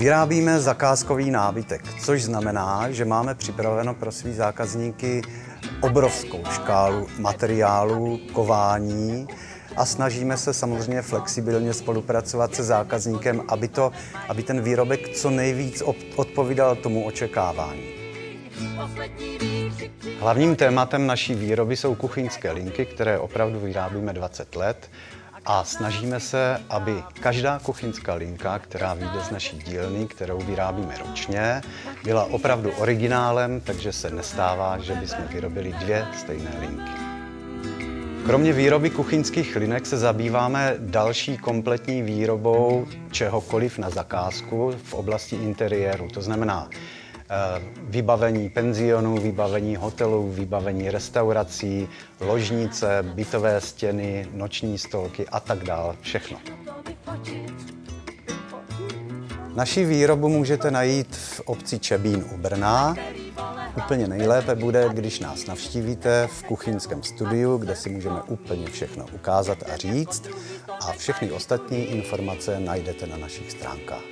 Vyrábíme zakázkový nábytek, což znamená, že máme připraveno pro svý zákazníky obrovskou škálu materiálů, kování a snažíme se samozřejmě flexibilně spolupracovat se zákazníkem, aby ten výrobek co nejvíc odpovídal tomu očekávání. Hlavním tématem naší výroby jsou kuchyňské linky, které opravdu vyrábíme 20 let. A snažíme se, aby každá kuchyňská linka, která vyjde z naší dílny, kterou vyrábíme ročně, byla opravdu originálem, takže se nestává, že bychom vyrobili dvě stejné linky. Kromě výroby kuchyňských linek se zabýváme další kompletní výrobou čehokoliv na zakázku v oblasti interiéru. To znamená vybavení penzionů, vybavení hotelů, vybavení restaurací, ložnice, bytové stěny, noční stolky a tak dále. Všechno. Naši výrobu můžete najít v obci Čebín u Brna. Úplně nejlépe bude, když nás navštívíte v kuchyňském studiu, kde si můžeme úplně všechno ukázat a říct. A všechny ostatní informace najdete na našich stránkách.